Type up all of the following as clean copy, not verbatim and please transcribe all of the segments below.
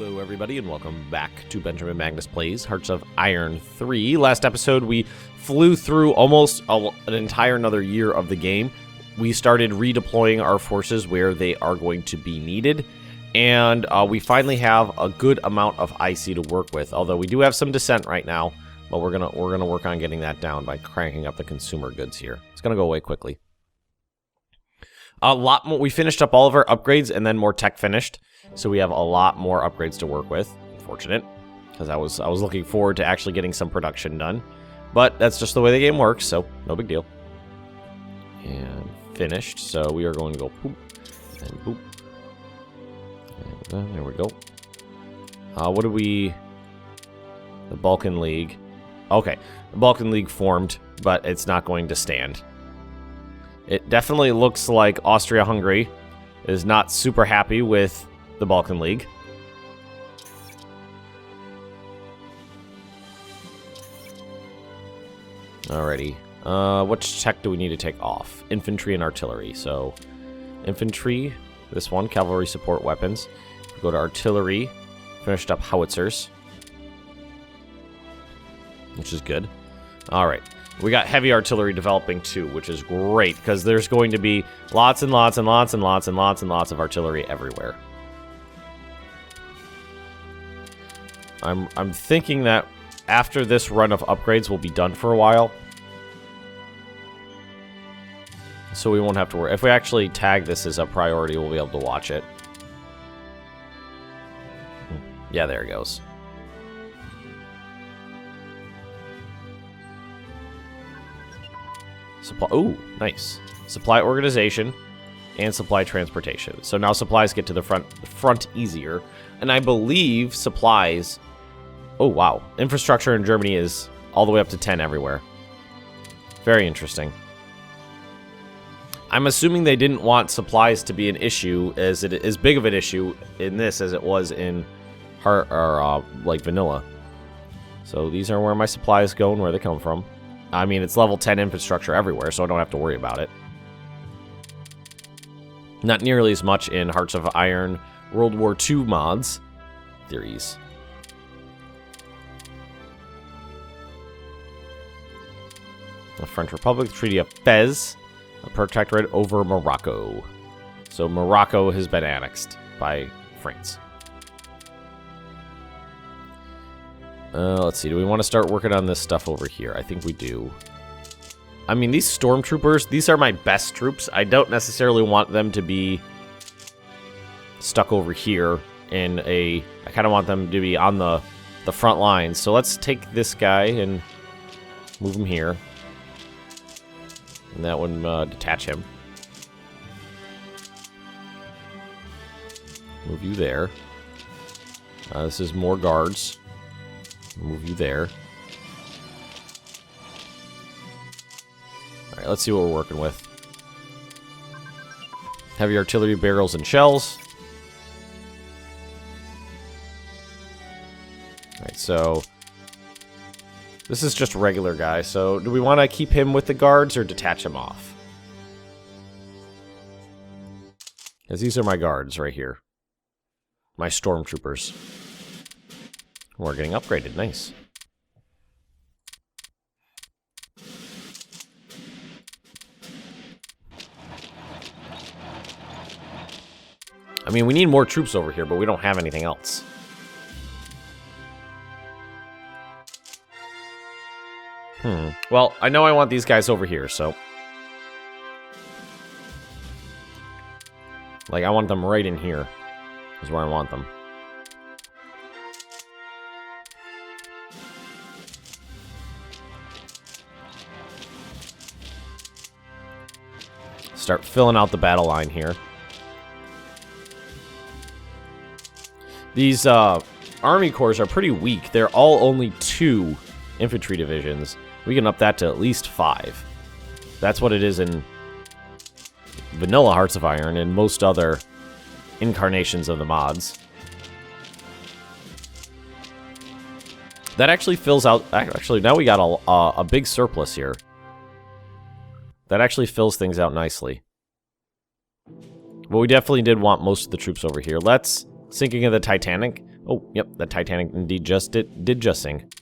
Hello everybody and welcome back to Benjamin Magnus Plays Hearts of Iron 3. Last episode we flew through almost an entire another year of the game. We started redeploying our forces where they are going to be needed, and we finally have a good amount of IC to work with, although we do have some dissent right now, but we're gonna work on getting that down by cranking up the consumer goods here. It's gonna go away quickly. A lot more. We finished up all of our upgrades and then more tech finished. So we have a lot more upgrades to work with. Unfortunate, because I was looking forward to actually getting some production done. But that's just the way the game works, so no big deal. And finished. So we are going to go poop and boop. And there we go. What do we... The Balkan League. Okay, the Balkan League formed, but it's not going to stand. It definitely looks like Austria-Hungary is not super happy with the Balkan League. Alrighty. Which tech do we need to take off? Infantry and artillery. So, infantry, this one, cavalry support weapons. Go to artillery, finished up howitzers, which is good. Alright. We got heavy artillery developing too, which is great, because there's going to be lots and lots and lots and lots and lots and lots of artillery everywhere. I'm thinking that after this run of upgrades we'll be done for a while. So we won't have to worry. If we actually tag this as a priority, we'll be able to watch it. Yeah, there it goes. Supply. Ooh, nice. Supply organization and supply transportation. So now supplies get to the front easier. And I believe supplies... Oh, wow. Infrastructure in Germany is all the way up to 10 everywhere. Very interesting. I'm assuming they didn't want supplies to be an issue as big of an issue in this as it was in like vanilla. So these are where my supplies go and where they come from. I mean, it's level 10 infrastructure everywhere, so I don't have to worry about it. Not nearly as much in Hearts of Iron World War II mods. Theories. The French Republic, Treaty of Fez, a protectorate over Morocco. So Morocco has been annexed by France. Let's see, do we want to start working on this stuff over here? I think we do. I mean, these stormtroopers, these are my best troops. I don't necessarily want them to be stuck over here in a... I kind of want them to be on the front lines. So let's take this guy and move him here. And that one, detach him. Move you there. This is more guards. Move you there. Alright, let's see what we're working with. Heavy artillery, barrels, and shells. Alright, so... This is just a regular guy, so do we want to keep him with the guards or detach him off? Because these are my guards right here. My stormtroopers. We're getting upgraded. Nice. I mean, we need more troops over here, but we don't have anything else. Well, I know I want these guys over here, so... Like, I want them right in here. Is where I want them. Start filling out the battle line here. These army corps are pretty weak. They're all only 2 infantry divisions. We can up that to at least 5. That's what it is in vanilla Hearts of Iron and most other incarnations of the mods. That actually fills out... Actually, now we got a big surplus here. That actually fills things out nicely. But we definitely did want most of the troops over here. Let's Sinking of the Titanic. Oh, yep, the Titanic indeed did just sink.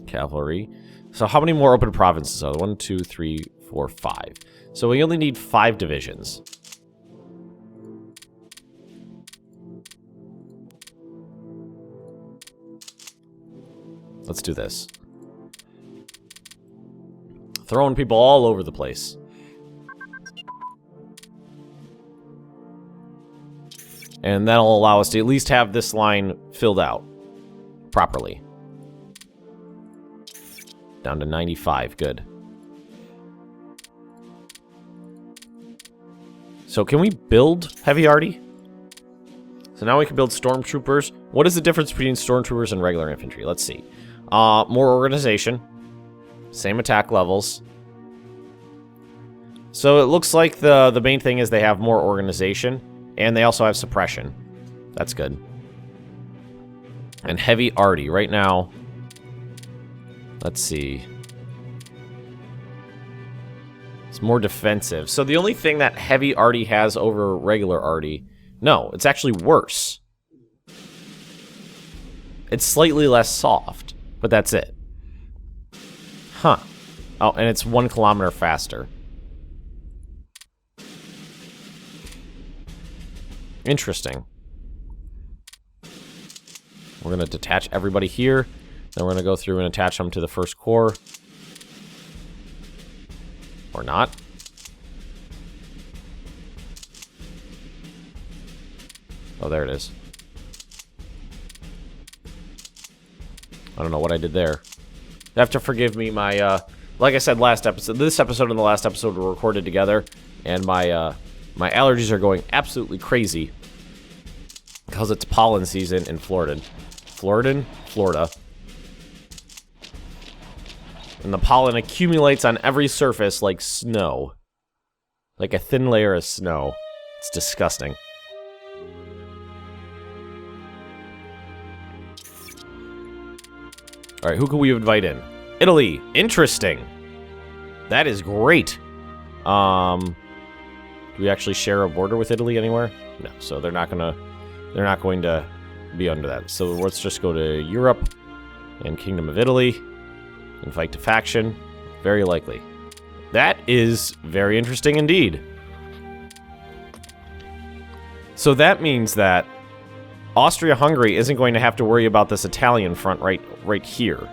Cavalry. So how many more open provinces are there? 1, 2, 3, 4, 5. So we only need 5 divisions. Let's do this. Throwing people all over the place. And that'll allow us to at least have this line filled out properly. Down to 95, good. So can we build heavy arty? So now we can build stormtroopers. What is the difference between stormtroopers and regular infantry? Let's see. More organization. Same attack levels. So it looks like the main thing is they have more organization. And they also have suppression. That's good. And heavy arty. Right now, let's see. It's more defensive. So the only thing that heavy arty has over regular arty... No, it's actually worse. It's slightly less soft, but that's it. Huh. Oh, and it's 1 kilometer faster. Interesting. We're going to detach everybody here. Then we're going to go through and attach them to the first corps. Or not. Oh, there it is. I don't know what I did there. You have to forgive me, my, like I said last episode, this episode and the last episode were recorded together, and my allergies are going absolutely crazy because it's pollen season in Florida. Florida. And the pollen accumulates on every surface like snow. Like a thin layer of snow. It's disgusting. Alright, who can we invite in? Italy. Interesting. That is great. Do we actually share a border with Italy anywhere? No, so they're not going to be under that. So let's just go to Europe and Kingdom of Italy. Invite to faction. Very likely. That is very interesting indeed. So that means that Austria-Hungary isn't going to have to worry about this Italian front right here.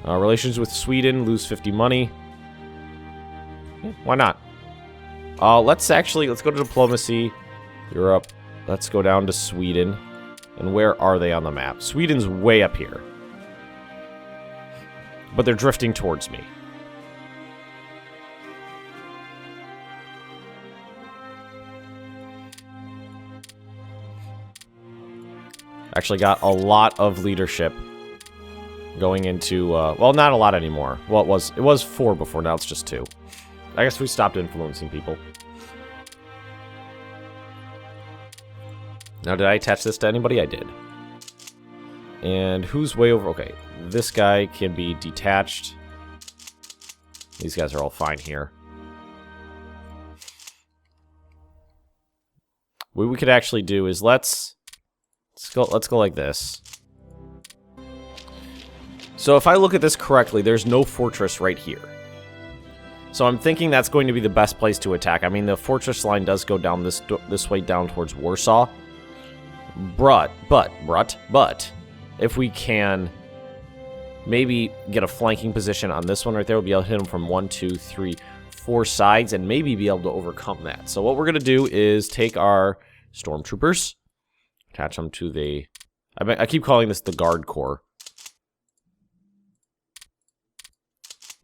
Relations with Sweden, lose 50 money. Yeah, why not? Let's go to diplomacy. Europe. Let's go down to Sweden. And where are they on the map? Sweden's way up here. But they're drifting towards me. Actually got a lot of leadership going into, well, not a lot anymore. Well, it was 4 before, now it's just 2. I guess we stopped influencing people. Now, did I attach this to anybody? I did. And who's way over? Okay, this guy can be detached. These guys are all fine here. What we could actually do is let's go like this. So if I look at this correctly, there's no fortress right here. So I'm thinking that's going to be the best place to attack. I mean, the fortress line does go down this way down towards Warsaw. But if we can maybe get a flanking position on this one right there, we'll be able to hit them from 1, 2, 3, 4 sides and maybe be able to overcome that. So what we're going to do is take our stormtroopers, attach them to the... I keep calling this the Guard Corps.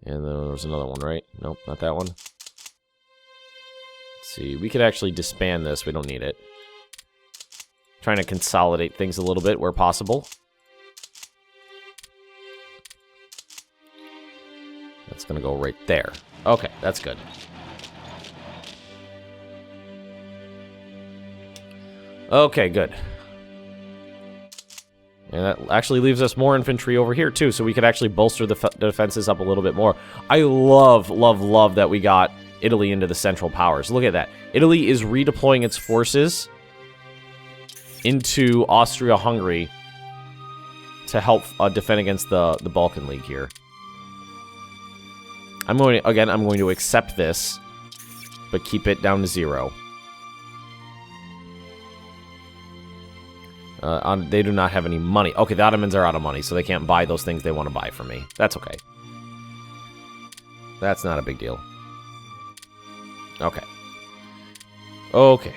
And then there was another one, right? Nope, not that one. Let's see, we could actually disband this. We don't need it. Trying to consolidate things a little bit where possible. That's going to go right there. Okay, that's good. Okay, good. And that actually leaves us more infantry over here, too, so we could actually bolster the defenses up a little bit more. I love that we got Italy into the Central Powers. Look at that. Italy is redeploying its forces into Austria-Hungary to help defend against the Balkan League here. I'm going to accept this, but keep it down to 0. They do not have any money. Okay, the Ottomans are out of money, so they can't buy those things they want to buy from me. That's okay. That's not a big deal. Okay. Okay.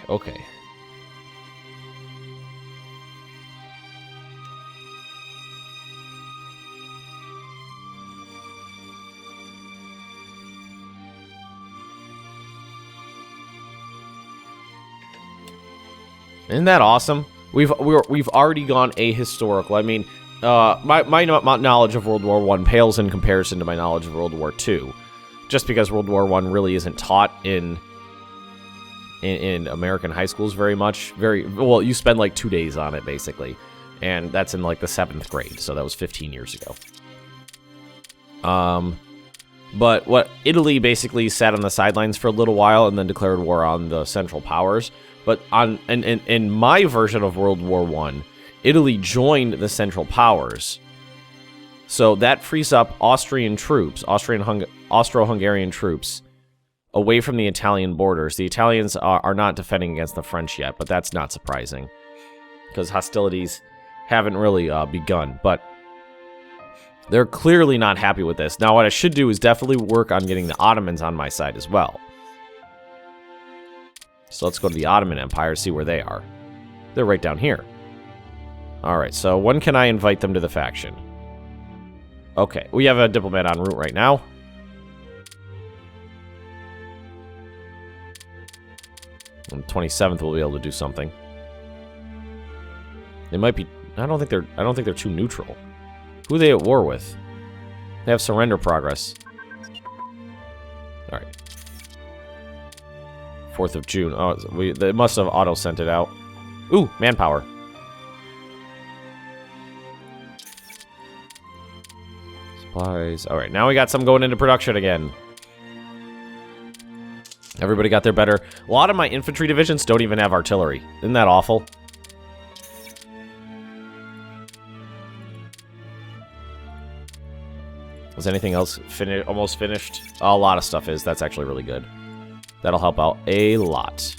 Isn't that awesome? We've already gone ahistorical. I mean, my knowledge of World War I pales in comparison to my knowledge of World War II, just because World War I really isn't taught in American high schools very much. Well, you spend like 2 days on it basically, and that's in like the 7th grade. So that was 15 years ago. But what Italy basically sat on the sidelines for a little while and then declared war on the Central Powers. But in my version of World War I, Italy joined the Central Powers. So that frees up Austrian troops, Austro-Hungarian troops, away from the Italian borders. The Italians are not defending against the French yet, but that's not surprising, because hostilities haven't really begun. But they're clearly not happy with this. Now, what I should do is definitely work on getting the Ottomans on my side as well. So let's go to the Ottoman Empire, see where they are. They're right down here. Alright, so when can I invite them to the faction? Okay, we have a diplomat en route right now. On the 27th, we'll be able to do something. They might be... I don't think they're too neutral. Who are they at war with? They have surrender progress. Alright. 4th of June. Oh, they must have auto-sent it out. Ooh, manpower. Supplies. Alright, now we got some going into production again. Everybody got their better. A lot of my infantry divisions don't even have artillery. Isn't that awful? Is anything else almost finished? A lot of stuff is. That's actually really good. That'll help out a lot.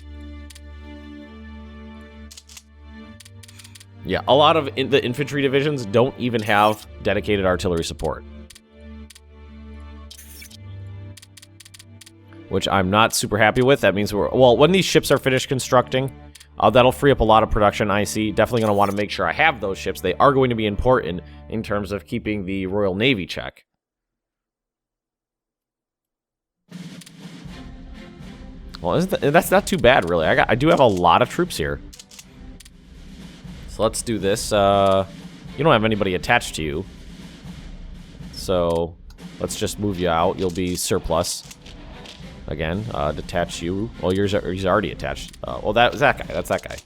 Yeah, a lot of the infantry divisions don't even have dedicated artillery support, which I'm not super happy with. That means well, when these ships are finished constructing, that'll free up a lot of production. I see. Definitely going to want to make sure I have those ships. They are going to be important in terms of keeping the Royal Navy check. Well, that's not too bad, really. I do have a lot of troops here. So let's do this. You don't have anybody attached to you. So let's just move you out. You'll be surplus. Again, detach you. Well, he's already attached. Well, that's that guy. That's that guy.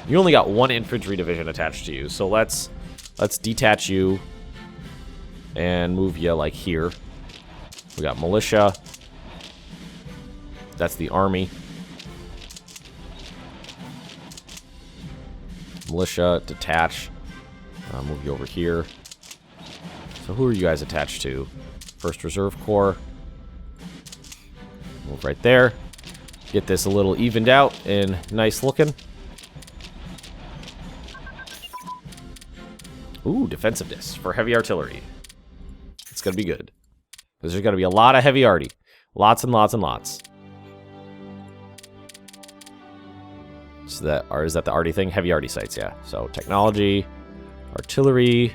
You only got 1 infantry division attached to you. So let's detach you and move you like here. We got militia. That's the army. Militia, detach. Move you over here. So who are you guys attached to? 1st Reserve Corps. Move right there. Get this a little evened out and nice looking. Ooh, defensiveness for heavy artillery. It's going to be good. Because there's going to be a lot of heavy arty. Lots and lots and lots. Is that the arty thing? Heavy arty sites, yeah. So technology, artillery,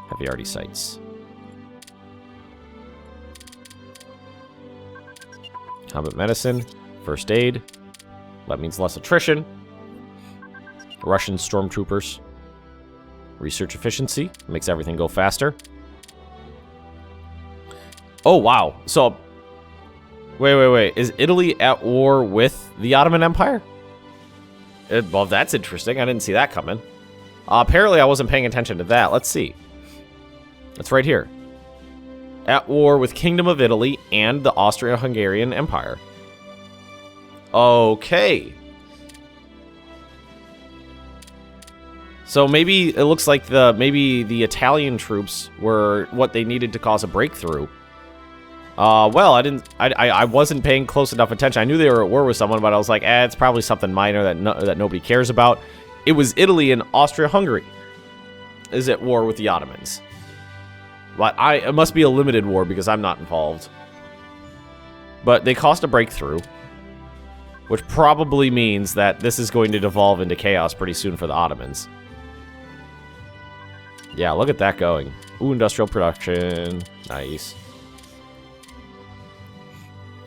heavy arty sites. Combat medicine, first aid. That means less attrition. Russian stormtroopers. Research efficiency, makes everything go faster. Oh, wow. So, wait. Is Italy at war with the Ottoman Empire? Well, that's interesting. I didn't see that coming. Apparently, I wasn't paying attention to that. Let's see. It's right here. At war with Kingdom of Italy and the Austro-Hungarian Empire. Okay. So maybe it looks like maybe the Italian troops were what they needed to cause a breakthrough. Well, I wasn't paying close enough attention. I knew they were at war with someone, but I was like, it's probably something minor that nobody cares about. It was Italy and Austria-Hungary is at war with the Ottomans. But it must be a limited war because I'm not involved. But they caused a breakthrough, which probably means that this is going to devolve into chaos pretty soon for the Ottomans. Yeah, look at that going. Ooh, industrial production. Nice.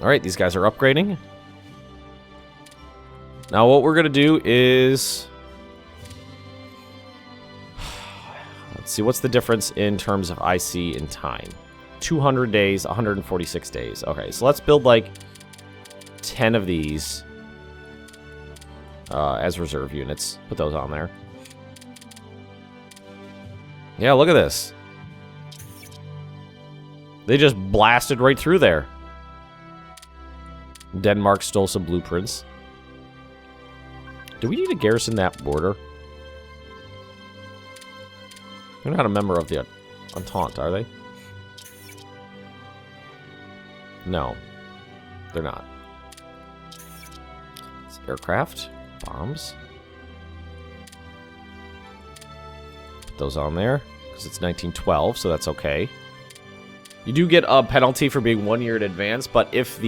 Alright, these guys are upgrading. Now what we're going to do is... Let's see, what's the difference in terms of IC in time? 200 days, 146 days. Okay, so let's build like 10 of these as reserve units. Put those on there. Yeah, look at this. They just blasted right through there. Denmark stole some blueprints. Do we need to garrison that border? They're not a member of the Entente, are they? No. They're not. It's aircraft. Bombs. Put those on there, because it's 1912, so that's okay. You do get a penalty for being 1 year in advance, but if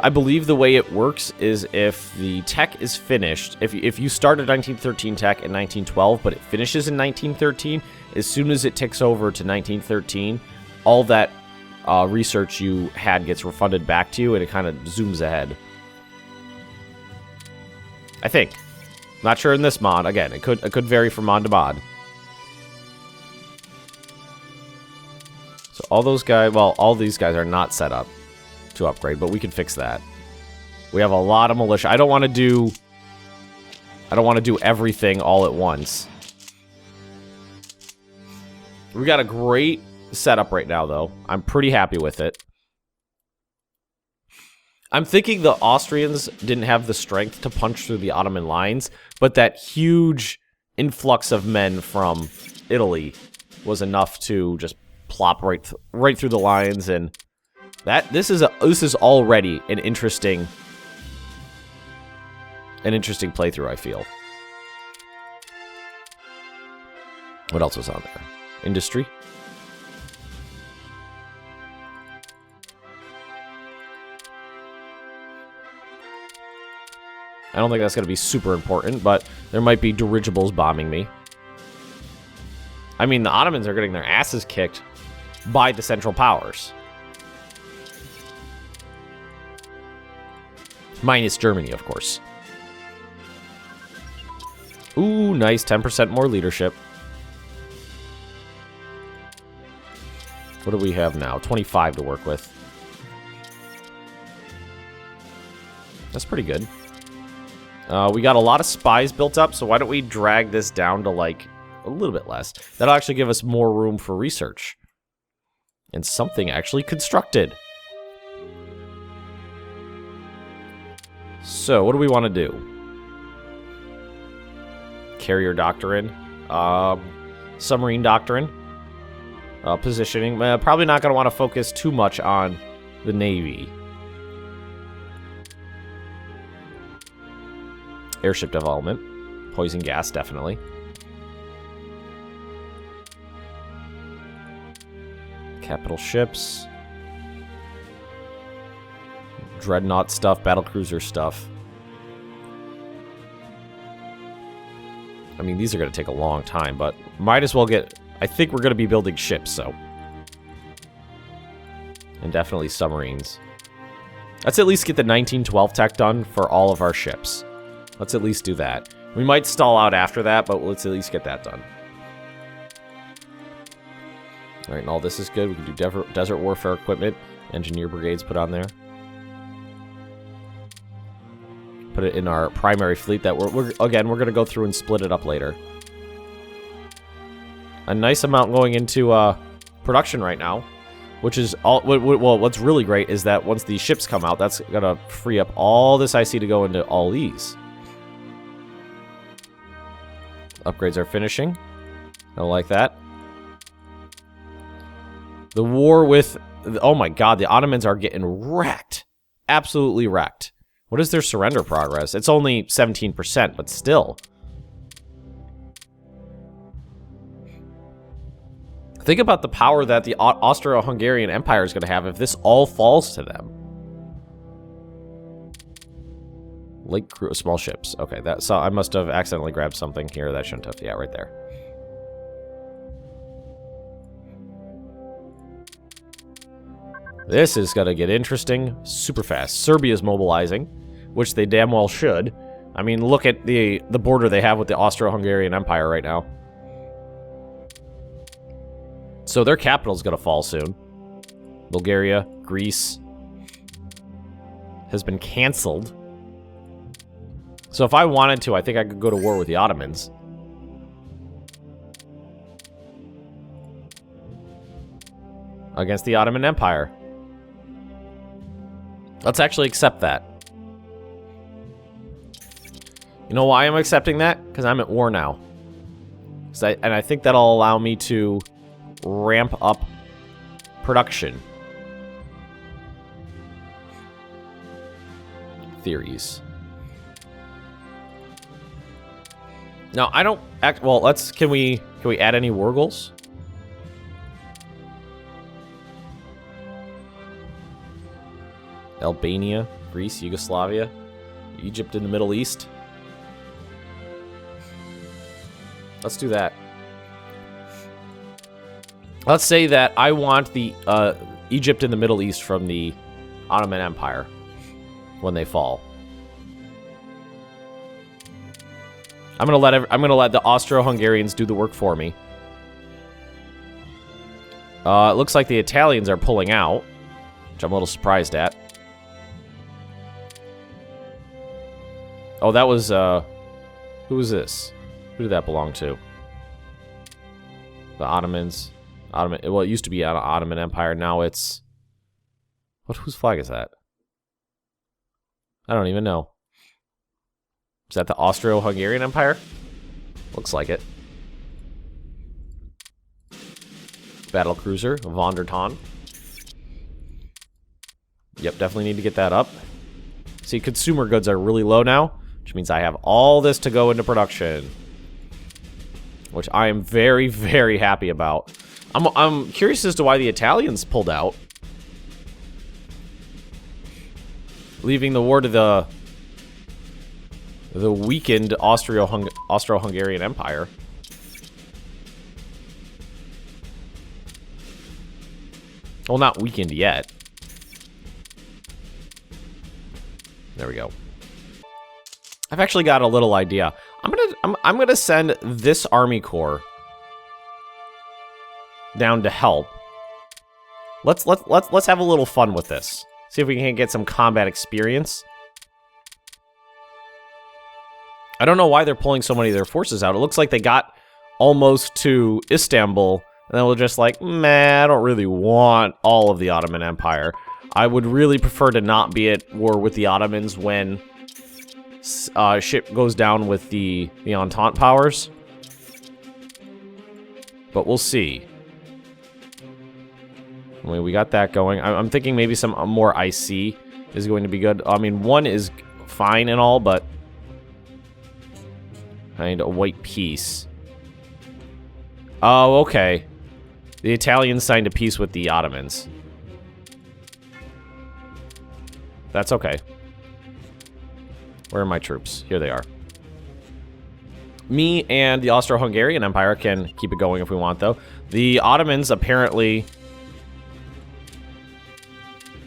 I believe the way it works is if the tech is finished, if you start a 1913 tech in 1912, but it finishes in 1913, as soon as it ticks over to 1913, all that research you had gets refunded back to you, and it kind of zooms ahead. I think. Not sure in this mod. Again, it could vary from mod to mod. So all those guys, well, all these guys are not set up to upgrade, but we can fix that. We have a lot of militia. I don't want to do everything all at once. We got a great setup right now, though. I'm pretty happy with it. I'm thinking the Austrians didn't have the strength to punch through the Ottoman lines, but that huge influx of men from Italy was enough to just plop right through the lines, and this is already an interesting playthrough, I feel. What else was on there? Industry. I don't think that's going to be super important, but there might be dirigibles bombing me. I mean, the Ottomans are getting their asses kicked by the Central Powers. Minus Germany, of course. Ooh, nice. 10% more leadership. What do we have now? 25 to work with. That's pretty good. We got a lot of spies built up, so why don't we drag this down to, like, a little bit less. That'll actually give us more room for research. And something actually constructed. So, what do we want to do? Carrier doctrine. Submarine doctrine. Positioning. Probably not going to want to focus too much on the Navy. Airship development. Poison gas, definitely. Capital ships. Dreadnought stuff, battlecruiser stuff. I mean, these are going to take a long time, but might as well get... I think we're going to be building ships, so... And definitely submarines. Let's at least get the 1912 tech done for all of our ships. Let's at least do that. We might stall out after that, but let's at least get that done. Alright, and all this is good. We can do desert warfare equipment. Engineer brigades put on there. Put it in our primary fleet that we're going to go through and split it up later. A nice amount going into production right now. which is all. Well, what's really great is that once these ships come out, that's gonna free up all this IC to go into all these. Upgrades are finishing. I like that. The war with... Oh my god, the Ottomans are getting wrecked. Absolutely wrecked. What is their surrender progress? It's only 17%, but still. Think about the power that the Austro-Hungarian Empire is going to have if this all falls to them. Lake crew, small ships. Okay, so I must have accidentally grabbed something here. That shouldn't have. Yeah, right there. This is going to get interesting super fast. Serbia's mobilizing, which they damn well should. I mean, look at the border they have with the Austro-Hungarian Empire right now. So their capital's going to fall soon. Bulgaria, Greece has been canceled. So if I wanted to, I think I could go to war with the Ottomans. Against the Ottoman Empire. Let's actually accept that. You know why I'm accepting that? Because I'm at war now. And I think that'll allow me to ramp up production. Theories. Now, I don't act... Well, let's... Can we add any war goals? Albania, Greece, Yugoslavia, Egypt in the Middle East. Let's do that. Let's say that I want the Egypt in the Middle East from the Ottoman Empire when they fall. I'm gonna let the Austro-Hungarians do the work for me. It looks like the Italians are pulling out, which I'm a little surprised at. Oh, that was, who was this? Who did that belong to? The Ottomans. Well, it used to be an Ottoman Empire. Now it's... Whose flag is that? I don't even know. Is that the Austro-Hungarian Empire? Looks like it. Battle cruiser, von der Tann. Yep, definitely need to get that up. See, consumer goods are really low now, which means I have all this to go into production. Which I am very, very happy about. I'm curious as to why the Italians pulled out. Leaving the war to the weakened Austro-Hungarian Empire. Well, not weakened yet. There we go. I've actually got a little idea. I'm gonna send this army corps down to help. Let's have a little fun with this. See if we can get some combat experience. I don't know why they're pulling so many of their forces out. It looks like they got almost to Istanbul, and then we're just like, meh, I don't really want all of the Ottoman Empire. I would really prefer to not be at war with the Ottomans when ship goes down with the Entente powers. But we'll see. I mean, we got that going. I'm thinking maybe some more IC is going to be good. I mean, one is fine and all, but I need a white peace. Oh, okay. The Italians signed a peace with the Ottomans. That's okay. Where are my troops? Here they are. Me and the Austro-Hungarian Empire can keep it going if we want, though. The Ottomans apparently...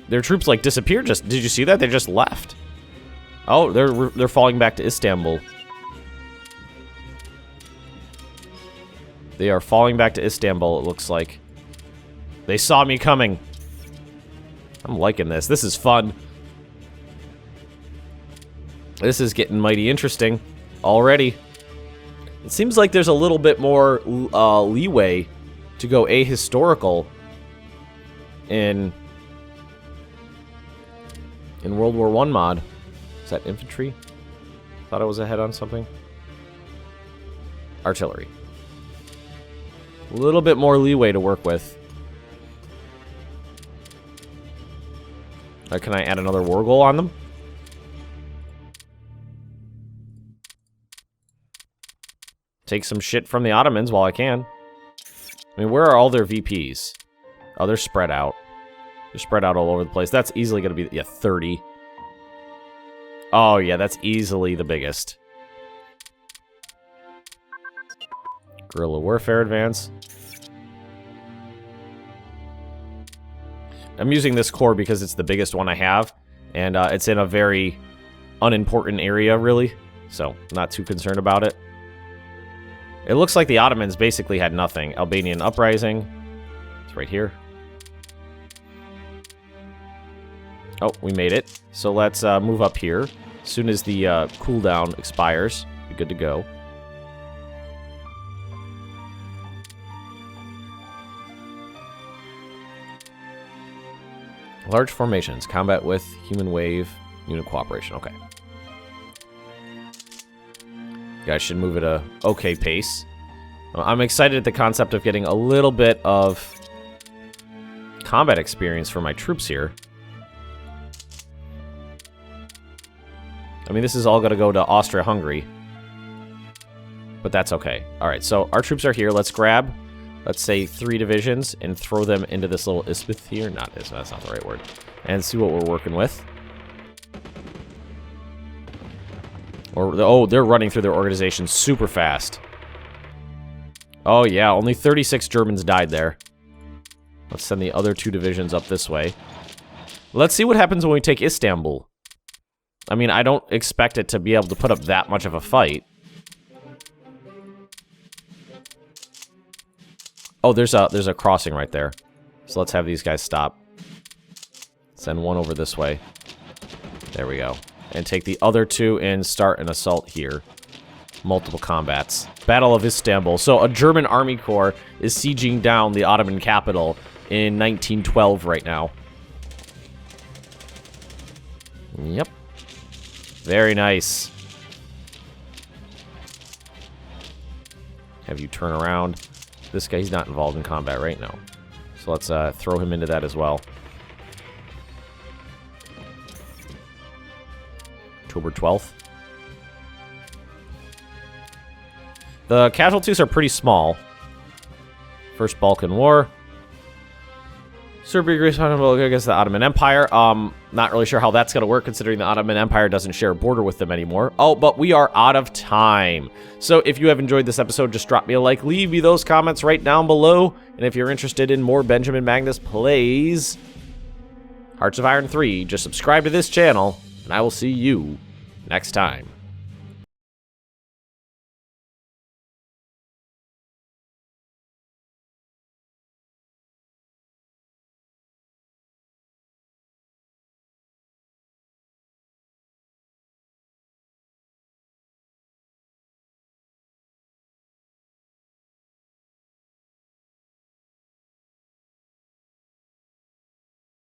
Their troops, like, disappeared. Did you see that? They just left. Oh, they're falling back to Istanbul. They are falling back to Istanbul, it looks like. They saw me coming. I'm liking this. This is fun. This is getting mighty interesting already. It seems like there's a little bit more leeway to go ahistorical in World War I mod. Is that infantry? Thought I was ahead on something. Artillery. A little bit more leeway to work with. Can I add another war goal on them? Take some shit from the Ottomans while I can. I mean, where are all their VPs? Oh, they're spread out. They're spread out all over the place. That's easily going to be, yeah, 30. Oh, yeah, that's easily the biggest. Guerrilla warfare advance. I'm using this corps because it's the biggest one I have, and it's in a very unimportant area, really, so not too concerned about it. It looks like the Ottomans basically had nothing. Albanian uprising. It's right here. Oh, we made it. So let's move up here. As soon as the cooldown expires, be good to go. Large formations. Combat with human wave. Unit cooperation. Okay. You guys should move at a okay pace. I'm excited at the concept of getting a little bit of combat experience for my troops here. I mean, this is all going to go to Austria-Hungary. But that's okay. Alright, so our troops are here. Let's grab, let's say, 3 divisions and throw them into this little isthmus here. Not isthmus, that's not the right word. And see what we're working with. Or, oh, they're running through their organization super fast. Oh, yeah, only 36 Germans died there. Let's send the other 2 divisions up this way. Let's see what happens when we take Istanbul. I mean, I don't expect it to be able to put up that much of a fight. Oh, there's a crossing right there. So let's have these guys stop. Send one over this way. There we go. And take the other 2 and start an assault here. Multiple combats. Battle of Istanbul. So a German army corps is sieging down the Ottoman capital in 1912 right now. Yep. Very nice. Have you turn around. This guy, he's not involved in combat right now. So let's throw him into that as well. October 12th. The casualties are pretty small. First Balkan War. Serbia, Greece, against the Ottoman Empire. Not really sure how that's going to work, considering the Ottoman Empire doesn't share a border with them anymore. Oh, but we are out of time. So if you have enjoyed this episode, just drop me a like. Leave me those comments right down below. And if you're interested in more Benjamin Magnus plays Hearts of Iron 3, just subscribe to this channel, and I will see you next time.